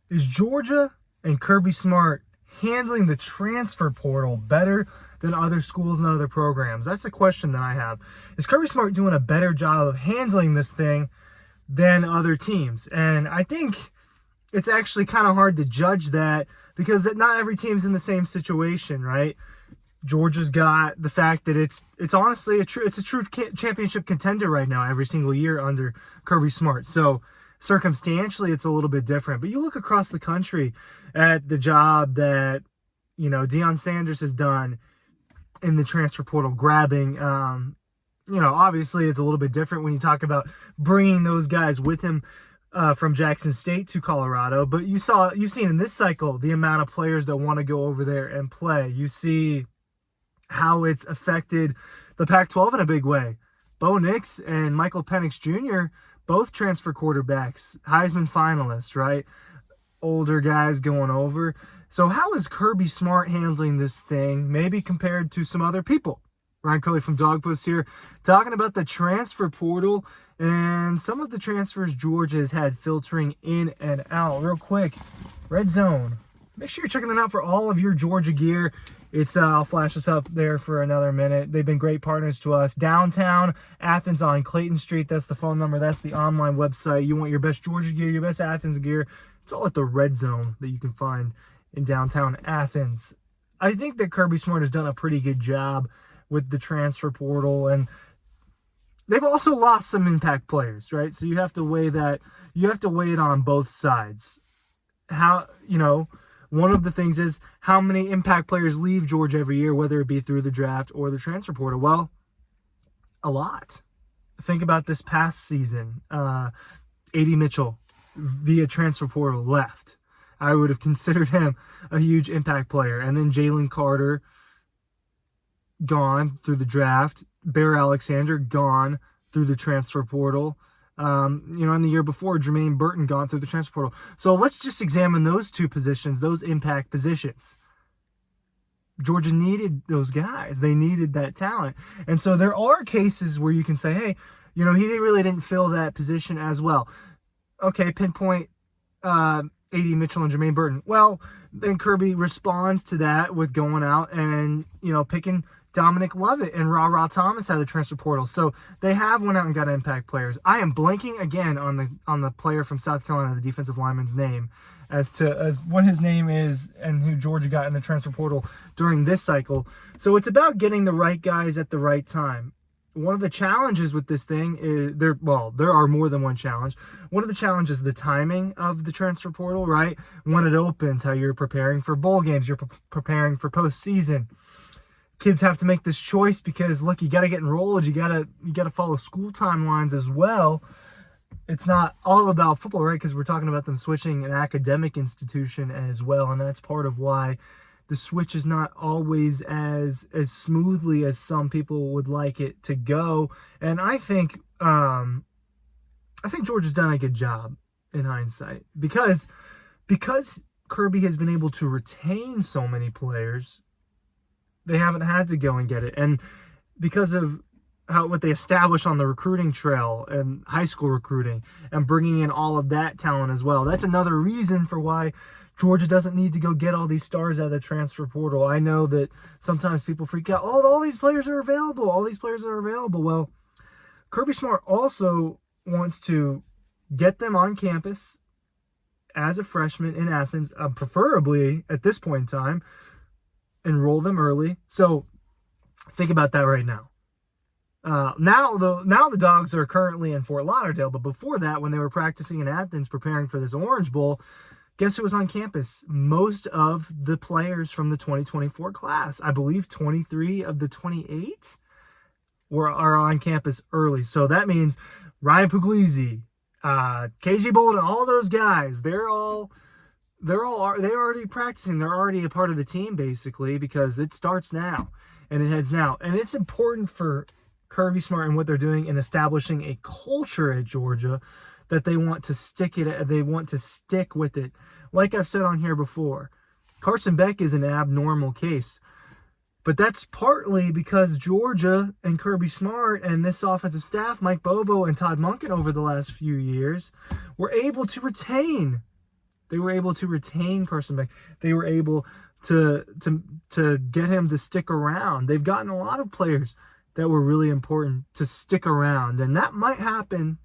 Is Georgia and Kirby Smart handling the transfer portal better than other schools and other programs? That's the question that I have. Is Kirby Smart doing a better job of handling this thing than other teams? And I think it's actually kind of hard to judge that because not every team's in the same situation, right? Georgia's got the fact that it's honestly a true championship contender right now every single year under Kirby Smart. So circumstantially, it's a little bit different. But you look across the country at the job that Deion Sanders has done in the transfer portal, grabbing. Obviously, it's a little bit different when you talk about bringing those guys with him from Jackson State to Colorado. But you've seen in this cycle the amount of players that want to go over there and play. You see how it's affected the Pac-12 in a big way. Bo Nix and Michael Penix Jr., both transfer quarterbacks, Heisman finalists, right? Older guys going over. So how is Kirby Smart handling this thing, maybe compared to some other people? Ryan Curley from Dawg Post here, talking about the transfer portal and some of the transfers Georgia has had filtering in and out. Real quick, Red Zone. Make sure you're checking them out for all of your Georgia gear. I'll flash this up there for another minute. They've been great partners to us. Downtown Athens on Clayton Street. That's the phone number. That's the online website. You want your best Georgia gear, your best Athens gear. It's all at the Red Zone that you can find in downtown Athens. I think that Kirby Smart has done a pretty good job with the transfer portal, and they've also lost some impact players, right? So you have to weigh that. You have to weigh it on both sides. One of the things is how many impact players leave Georgia every year, whether it be through the draft or the transfer portal. Well, a lot. Think about this past season. A.D. Mitchell, via transfer portal, left. I would have considered him a huge impact player. And then Jalen Carter, gone through the draft. Bear Alexander, gone through the transfer portal. In the year before, Jermaine Burton gone through the transfer portal. So let's just examine those two positions, those impact positions. Georgia needed those guys. They needed that talent. And so there are cases where you can say, hey, he really didn't fill that position as well. Okay, pinpoint A.D. Mitchell and Jermaine Burton. Well, then Kirby responds to that with going out and, picking Dominic Lovett and Ra Thomas out of the transfer portal. So they have went out and got impact players. I am blanking again on the player from South Carolina, the defensive lineman's name, as what his name is and who Georgia got in the transfer portal during this cycle. So it's about getting the right guys at the right time. One of the challenges with this thing is there are more than one challenge. One of the challenges is the timing of the transfer portal, right? When it opens, how you're preparing for bowl games, you're preparing for postseason. Kids have to make this choice because, look, you got to get enrolled. You got to follow school timelines as well. It's not all about football, right? Because we're talking about them switching an academic institution as well, and that's part of why the switch is not always as smoothly as some people would like it to go. And I think Georgia's done a good job in hindsight because Kirby has been able to retain so many players. They haven't had to go and get it. And because of what they establish on the recruiting trail and high school recruiting and bringing in all of that talent as well, that's another reason for why Georgia doesn't need to go get all these stars out of the transfer portal. I know that sometimes people freak out, all these players are available. All these players are available. Well, Kirby Smart also wants to get them on campus as a freshman in Athens, preferably at this point in time, enroll them early. So think about that right now. Now the Dogs are currently in Fort Lauderdale, but before that, when they were practicing in Athens, preparing for this Orange Bowl, guess who was on campus? Most of the players from the 2024 class. I believe 23 of the 28 are on campus early. So that means Ryan Puglisi, KJ Bolden, all those guys, they're already practicing. They're already a part of the team, basically, because it starts now and it heads now. And it's important for Kirby Smart and what they're doing in establishing a culture at Georgia that they want to stick with it. Like I've said on here before, Carson Beck is an abnormal case. But that's partly because Georgia and Kirby Smart and this offensive staff, Mike Bobo and Todd Monken over the last few years, were able to retain They were able to retain Carson Beck. They were able to get him to stick around. They've gotten a lot of players that were really important to stick around, and that might happen.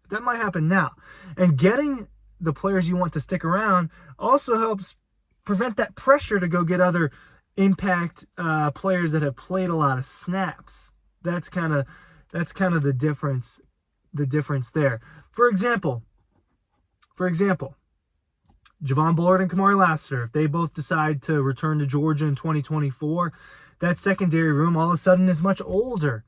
That might happen now. And getting the players you want to stick around also helps prevent that pressure to go get other impact players that have played a lot of snaps. That's kind of the difference. The difference there. For example, Javon Bullard and Kamari Lassiter, if they both decide to return to Georgia in 2024, that secondary room all of a sudden is much older,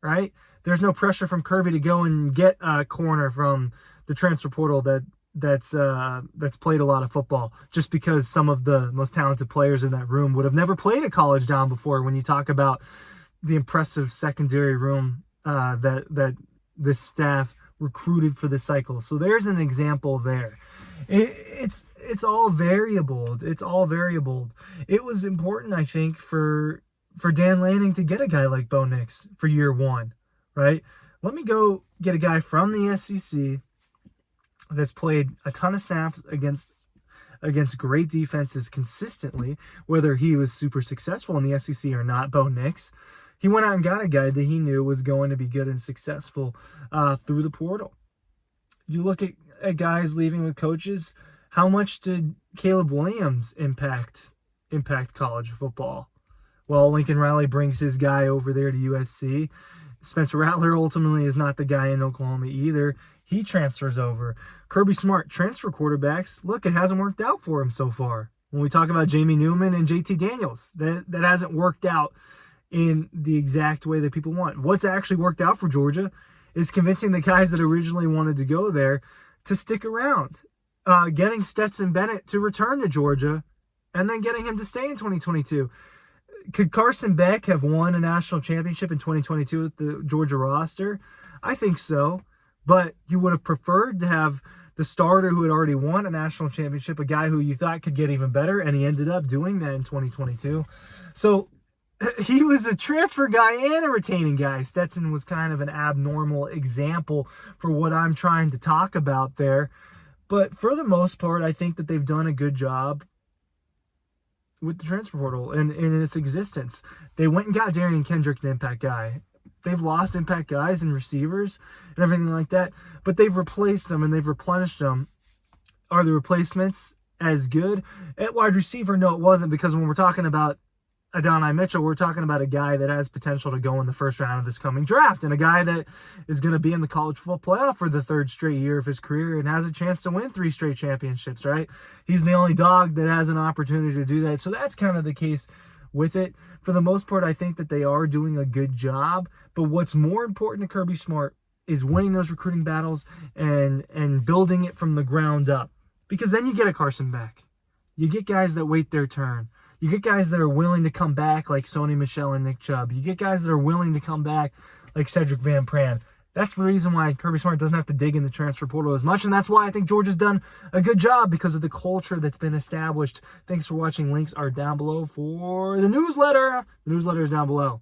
right? There's no pressure from Kirby to go and get a corner from the transfer portal that's played a lot of football, just because some of the most talented players in that room would have never played at college down before. When you talk about the impressive secondary room that this staff recruited for the cycle, so there's an example there. It's all variable. It's all variable. It was important, I think, for Dan Lanning to get a guy like Bo Nix for year one, right? Let me go get a guy from the SEC that's played a ton of snaps against great defenses consistently, whether he was super successful in the SEC or not. Bo Nix, he went out and got a guy that he knew was going to be good and successful through the portal. You look at guys leaving with coaches. How much did Caleb Williams impact college football? Well, Lincoln Riley brings his guy over there to USC. Spencer Rattler ultimately is not the guy in Oklahoma either. He transfers over. Kirby Smart, transfer quarterbacks. Look, it hasn't worked out for him so far. When we talk about Jamie Newman and JT Daniels, that hasn't worked out in the exact way that people want. What's actually worked out for Georgia is convincing the guys that originally wanted to go there to stick around. Getting Stetson Bennett to return to Georgia and then getting him to stay in 2022. Could Carson Beck have won a national championship in 2022 with the Georgia roster? I think so. But you would have preferred to have the starter who had already won a national championship, a guy who you thought could get even better, and he ended up doing that in 2022. So he was a transfer guy and a retaining guy. Stetson was kind of an abnormal example for what I'm trying to talk about there. But for the most part, I think that they've done a good job with the transfer portal and in its existence. They went and got Darian Kendrick, an impact guy. They've lost impact guys and receivers and everything like that, but they've replaced them and they've replenished them. Are the replacements as good? At wide receiver, no, it wasn't, because when we're talking about Adonai Mitchell, we're talking about a guy that has potential to go in the first round of this coming draft, and a guy that is going to be in the college football playoff for the third straight year of his career and has a chance to win 3 straight championships, right? He's the only dog that has an opportunity to do that. So that's kind of the case with it. For the most part, I think that they are doing a good job, but what's more important to Kirby Smart is winning those recruiting battles and building it from the ground up, because then you get a Carson Beck. You get guys that wait their turn. You get guys that are willing to come back like Sony Michel and Nick Chubb. You get guys that are willing to come back like Cedric Van Pran. That's the reason why Kirby Smart doesn't have to dig in the transfer portal as much, and that's why I think Georgia's done a good job, because of the culture that's been established. Thanks for watching. Links are down below for the newsletter. The newsletter is down below.